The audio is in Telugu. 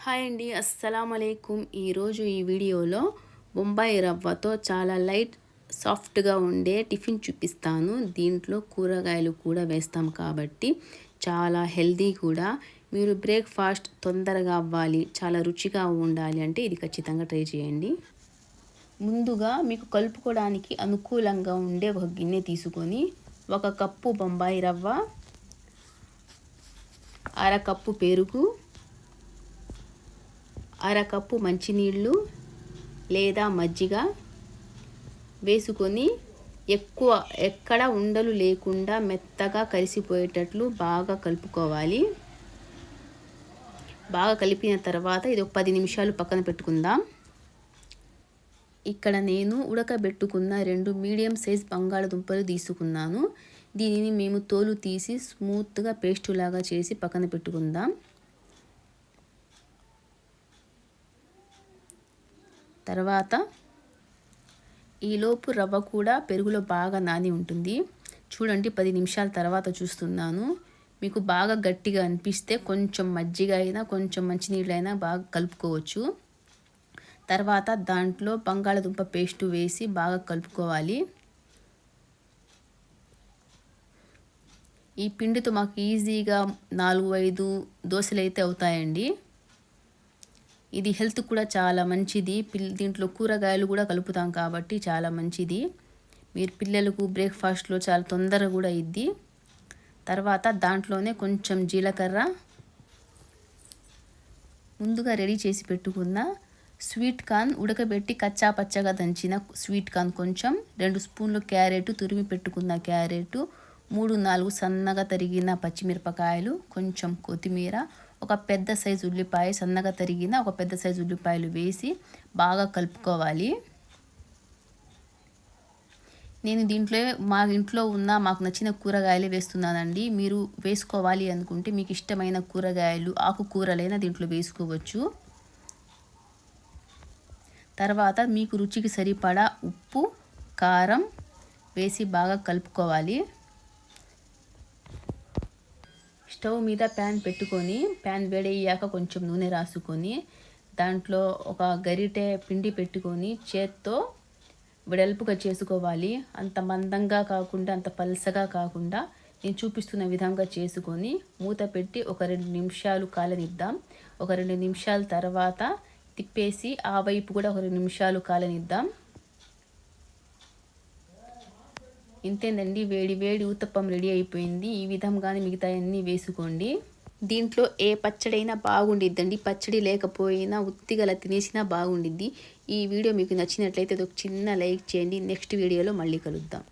హాయ్ అండి, అస్సలాము అలైకుం. ఈరోజు ఈ వీడియోలో బొంబాయి రవ్వతో చాలా లైట్ సాఫ్ట్గా ఉండే టిఫిన్ చూపిస్తాను. దీంట్లో కూరగాయలు కూడా వేస్తాం కాబట్టి చాలా హెల్దీ కూడా. మీరు బ్రేక్ఫాస్ట్ తొందరగా అవ్వాలి, చాలా రుచిగా ఉండాలి అంటే ఇది ఖచ్చితంగా ట్రై చేయండి. ముందుగా మీకు కలుపుకోవడానికి అనుకూలంగా ఉండే ఒక గిన్నె తీసుకొని 1 కప్పు బొంబాయి రవ్వ, అరకప్పు పెరుగు, అరకప్పు మంచినీళ్ళు లేదా మజ్జిగ వేసుకొని ఎక్కడ ఉండలు లేకుండా మెత్తగా కలిసిపోయేటట్లు బాగా కలుపుకోవాలి. బాగా కలిపిన తర్వాత ఇది ఒక 10 నిమిషాలు పక్కన పెట్టుకుందాం. ఇక్కడ నేను ఉడకబెట్టుకున్న 2 మీడియం సైజ్ బంగాళదుంపలు తీసుకున్నాను. దీనిని మేము తోలు తీసి స్మూత్గా పేస్ట్ లాగా చేసి పక్కన పెట్టుకుందాం. తర్వాత ఈలోపు రవ్వ కూడా పెరుగులో బాగా నాని ఉంటుంది. చూడండి, 10 నిమిషాల తర్వాత చూస్తున్నాను. మీకు బాగా గట్టిగా అనిపిస్తే కొంచెం మజ్జిగ అయినా కొంచెం మంచినీళ్ళు అయినా బాగా కలుపుకోవచ్చు. తర్వాత దాంట్లో బంగాళదుంప పేస్ట్ వేసి బాగా కలుపుకోవాలి. ఈ పిండితో మాకు ఈజీగా 4-5 దోశలు అయితే అవుతాయండి. ఇది హెల్త్ కూడా చాలా మంచిది. దీంట్లో కూరగాయలు కూడా కలుపుతాం కాబట్టి చాలా మంచిది. మీరు పిల్లలకు బ్రేక్ఫాస్ట్లో చాలా తొందరగా కూడా ఇద్ది. తర్వాత దాంట్లోనే కొంచెం జీలకర్ర, ముందుగా రెడీ చేసి పెట్టుకున్న స్వీట్ కార్న్, ఉడకబెట్టి కచ్చా పచ్చగా దంచిన స్వీట్ కార్న్ కొంచెం, 2 స్పూన్లు క్యారెట్, తురిమి పెట్టుకున్న క్యారెట్, 3-4 సన్నగా తరిగిన పచ్చిమిరపకాయలు, కొంచెం కొత్తిమీర, ఒక పెద్ద సైజు ఉల్లిపాయ, సన్నగా తరిగిన ఒక పెద్ద సైజు ఉల్లిపాయలు వేసి బాగా కలుపుకోవాలి. నేను దీంట్లో మా ఇంట్లో ఉన్న మాకు నచ్చిన కూరగాయలు వేస్తున్నానండి. మీరు వేసుకోవాలి అనుకుంటే మీకు ఇష్టమైన కూరగాయలు, ఆకుకూరలైనా దీంట్లో వేసుకోవచ్చు. తర్వాత మీకు రుచికి సరిపడా ఉప్పు, కారం వేసి బాగా కలుపుకోవాలి. స్టవ్ మీద ప్యాన్ పెట్టుకొని ప్యాన్ వేడయ్యాక కొంచెం నూనె రాసుకొని దాంట్లో ఒక గరిటె పిండి పెట్టుకొని చేత్తో వెడల్పుగా చేసుకోవాలి. అంత మందంగా కాకుండా అంత పల్సగా కాకుండా నేను చూపిస్తున్న విధంగా చేసుకొని మూత పెట్టి ఒక 2 నిమిషాలు కాలనిద్దాం. ఒక 2 నిమిషాల తర్వాత తిప్పేసి ఆ వైపు కూడా ఒక 2 నిమిషాలు కాలనిద్దాం. ఇంతేనండి, వేడి వేడి ఊతప్పం రెడీ అయిపోయింది. ఈ విధంగానే మిగతా అన్నీ వేసుకోండి. దీంట్లో ఏ పచ్చడైనా బాగుండిద్దండి. పచ్చడి లేకపోయినా ఉత్తిగల తినేసినా బాగుండిద్ది. ఈ వీడియో మీకు నచ్చినట్లయితే ఒక చిన్న లైక్ చేయండి. నెక్స్ట్ వీడియోలో మళ్ళీ కలుద్దాం.